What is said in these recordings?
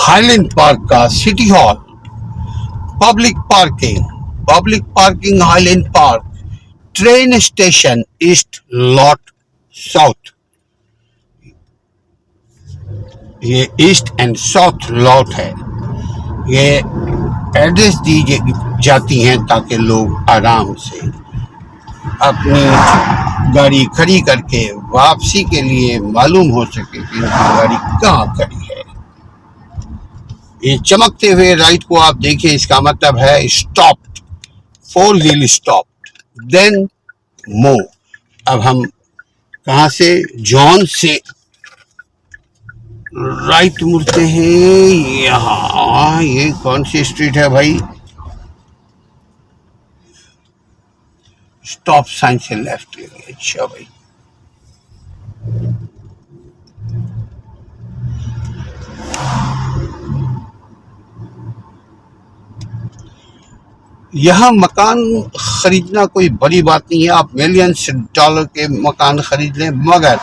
Highland park का city hall, public parking highland park, train station east lot south. ये east and south lot है। ये address दी जाती हैं ताकि लोग आराम से अपनी गाड़ी खड़ी करके वापसी के लिए मालूम हो सके कि उनकी गाड़ी कहाँ खड़ी है। ये चमकते हुए राइट को आप देखिए, इसका मतलब है stopped, 4 wheel stopped, then move. अब हम कहाँ से, जॉन से राइट मुड़ते हैं। यहाँ ये कौन सी स्ट्रीट है भाई? स्टॉप साइन से लेफ्ट लेंगे। अच्छा भाई, यह मकान खरीदना कोई बड़ी बात नहीं है। आप मिलियंस डॉलर के मकान खरीद लें, मगर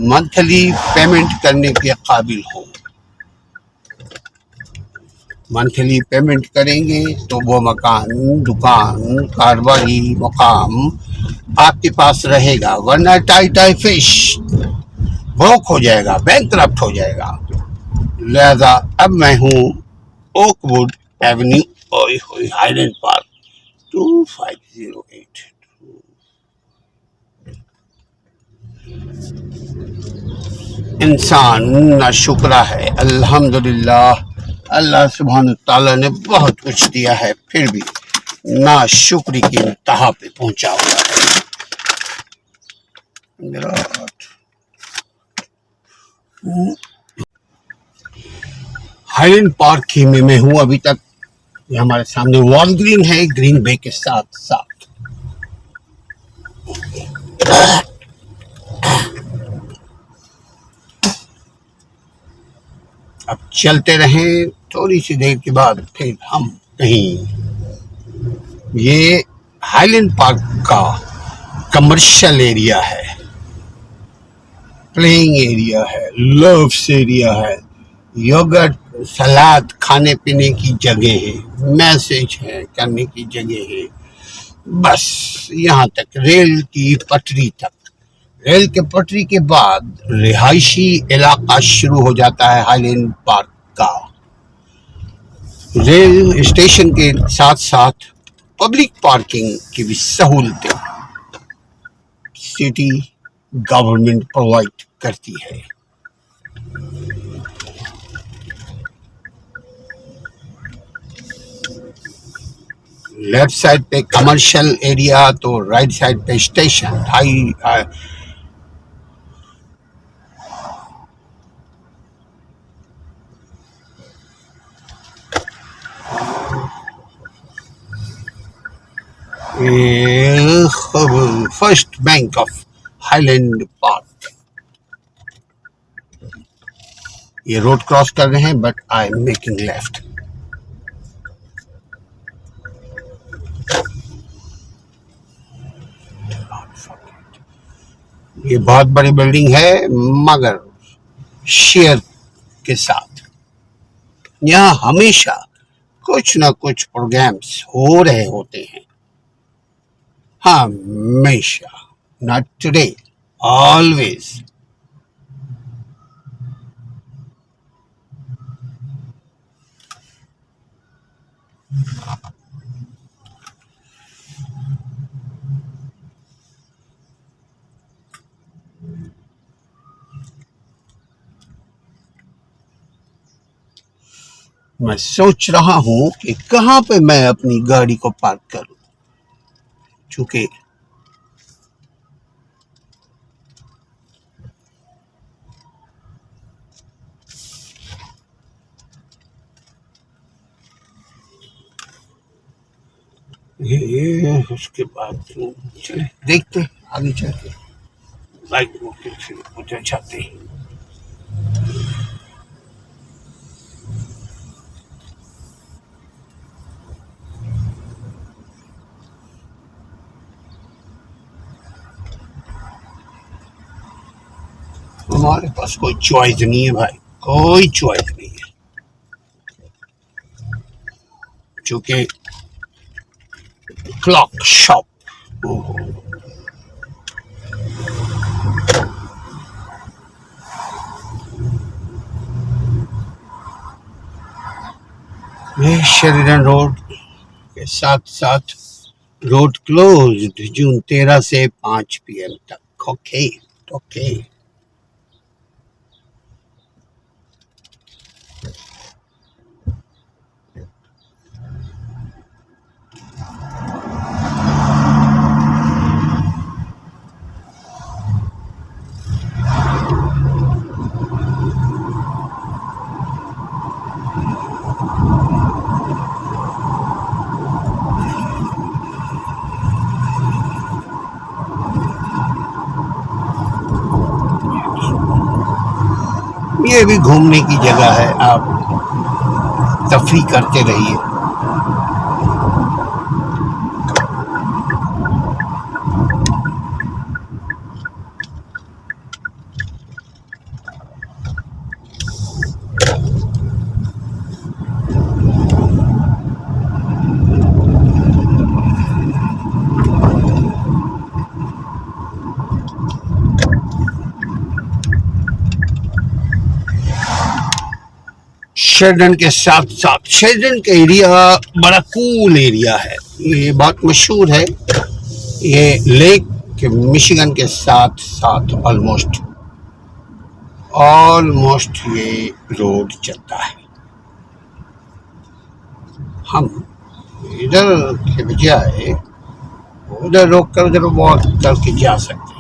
मंथली पेमेंट करने के काबिल हो। मंथली पेमेंट करेंगे तो वो मकान, दुकान, कारोबारी मकाम आपके पास रहेगा, वरना टाई फिश ब्रोक हो जाएगा, बैंकरप्ट हो जाएगा। लिहाजा अब मैं हूँ ओकवुड एवेन्यू, हाईलैंड पार्क 2508। इंसान नाशुक्रा है। अल्हम्दुलिल्लाह, अल्लाह सुब्हान ताला ने बहुत कुछ दिया है, फिर भी नाशुक्री की इंतहा पे पहुंचा हुआ है। हाईलैंड पार्क ही में मैं हूँ अभी तक। ये हमारे सामने वॉल ग्रीन है, ग्रीन बे के साथ साथ। अब चलते रहें, थोड़ी सी देर के बाद फिर हम कहीं। ये हाईलैंड पार्क का कमर्शियल एरिया है, प्लेइंग एरिया है, लव्स एरिया है, योगर्ट सलाद खाने पीने की जगह है, मैसेज है करने की जगह है, बस यहाँ तक, रेल की पटरी तक। रेल के पटरी के बाद रिहायशी इलाका शुरू हो जाता है हाईलैंड पार्क का। रेल स्टेशन के साथ साथ पब्लिक पार्किंग की भी सहूलतें सिटी गवर्नमेंट प्रोवाइड करती है। लेफ्ट साइड पे कमर्शियल एरिया तो राइट साइड पे station. First bank of highland park. ये रोड क्रॉस कर रहे हैं, but I am making left. ये बहुत बड़ी बिल्डिंग है, मगर शेयर के साथ। यहाँ हमेशा कुछ ना कुछ प्रोग्राम्स हो रहे होते हैं, हमेशा, नॉट टुडे, ऑलवेज। मैं सोच रहा हूं कि कहां पे मैं अपनी गाड़ी को पार्क करूं, चूंकि ये उसके बाद चले देखते आगे चल के। लाइट उधर जाते हैं। हमारे पास कोई चॉइस नहीं है भाई, कोई चॉइस नहीं है। चूंकि क्लॉक शॉप। ये शेरिडन रोड के साथ साथ रोड क्लोज्ड जून 13 से 5 PM तक। Okay okay. ये भी घूमने की जगह है, आप तफरी करते रहिए। शेरडन के साथ साथ शेरडन का एरिया बड़ा कूल एरिया है, ये बहुत मशहूर है। ये लेक मिशिगन के साथ साथ ऑलमोस्ट ये रोड चलता है। हम इधर के बजाय उधर रोक कर उधर वॉक करके जा सकते हैं।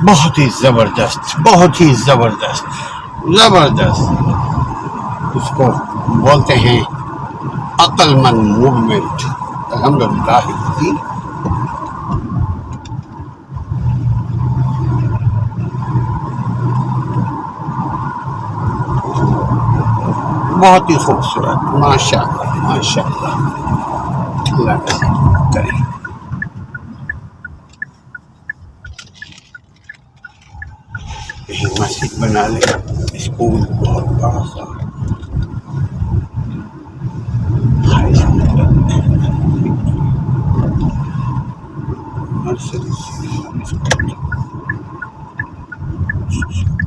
बहुत ही जबरदस्त, बहुत ही जबरदस्त जबरदस्त। उसको बोलते हैं अक्लमंद मूवमेंट। अल्हम्दुलिल्लाह की बहुत ही खूबसूरत, माशाअल्लाह माशाअल्लाह। अल्लाह करे। मस्जिद बना ले, स्कूल बहुत बड़ा सा, high school, nursery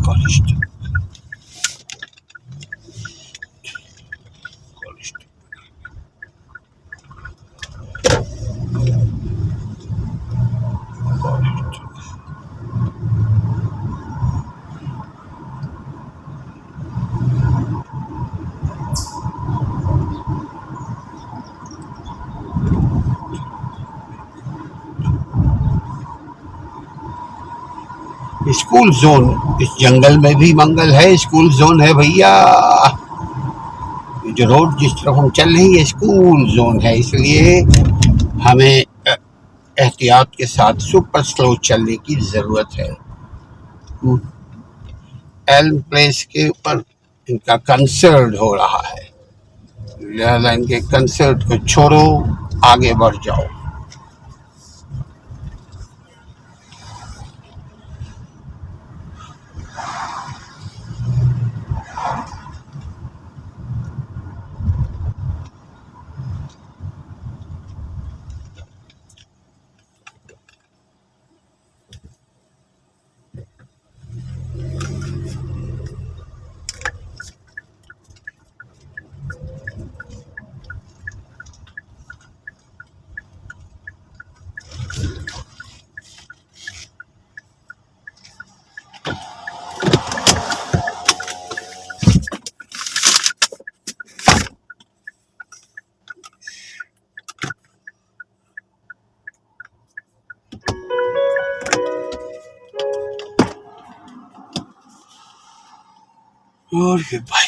college school zone. इस जंगल में भी मंगल है, स्कूल जोन है भैया। जो रोड जिस तरफ हम चल रहे हैं ये स्कूल जोन है, इसलिए हमें एहतियात के साथ सुपर स्लो चलने की ज़रूरत है। एल्म प्लेस के ऊपर इनका कंसर्ट हो रहा है, लिहाजा इनके कंसर्ट को छोड़ो, आगे बढ़ जाओ। और ये भाई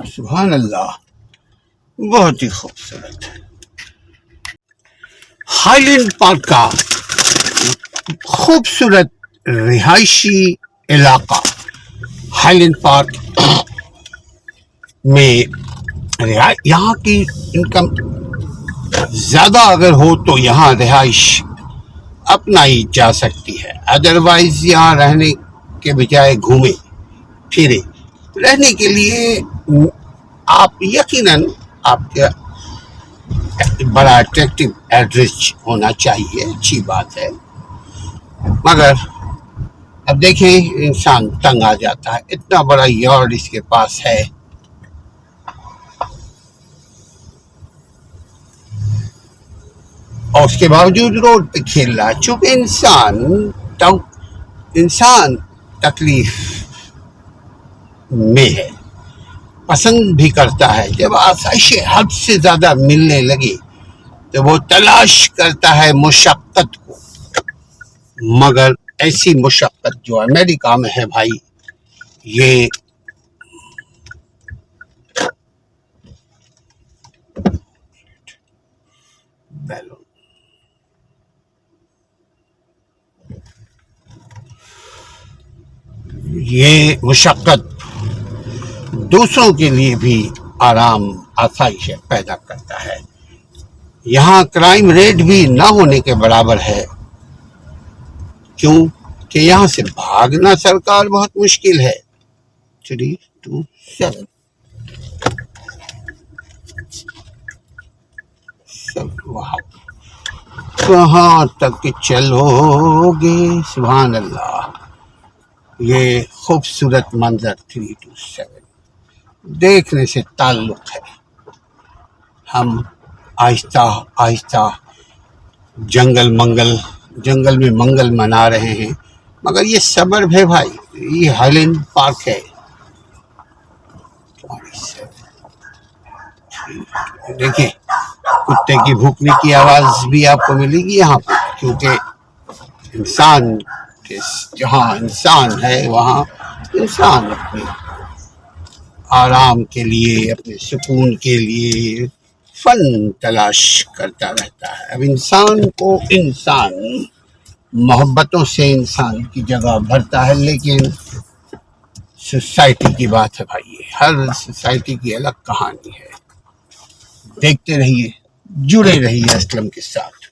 सुभान अल्लाह, बहुत ही खूबसूरत। हाईलैंड पार्क का खूबसूरत रिहायशी इलाका। हाईलैंड पार्क में यहाँ की इनकम ज़्यादा अगर हो तो यहाँ रिहाइश अपनाई जा सकती है, अदरवाइज यहाँ रहने के बजाय घूमे फिरे। रहने के लिए आप यकीनन आपके बड़ा अट्रैक्टिव एड्रेस होना चाहिए, अच्छी बात है, मगर अब देखें इंसान तंग आ जाता है। इतना बड़ा यार्ड इसके पास है, और उसके बावजूद रोड पे खेल रहा है। चूंकि इंसान तकलीफ में है, पसंद भी करता है। जब आसाइशें हद से ज्यादा मिलने लगी तो वो तलाश करता है मुशक्कत को, मगर ऐसी मुशक्कत जो अमेरिका में है भाई, ये मुशक्कत दूसरों के लिए भी आराम आसाइश पैदा करता है। यहाँ क्राइम रेट भी ना होने के बराबर है, क्यों कि यहाँ से भागना सरकार बहुत मुश्किल है। 3, 2, 7 वहाँ कहाँ तक चलोगे, सुभान अल्लाह। ये खूबसूरत मंजर 3 to 7 देखने से ताल्लुक है। हम आहिस्ता आहिस्ता जंगल में मंगल मना रहे हैं, मगर ये सबर है भाई। ये हाईलैंड पार्क है। देखिए, कुत्ते की भूखने की आवाज भी आपको मिलेगी यहाँ पर, क्योंकि इंसान जहाँ इंसान है वहाँ इंसान अपने आराम के लिए, अपने सुकून के लिए फन तलाश करता रहता है। अब इंसान मोहब्बतों से इंसान की जगह भरता है, लेकिन सोसाइटी की बात है भाई, हर सोसाइटी की अलग कहानी है। देखते रहिए, जुड़े रहिए असलम के साथ।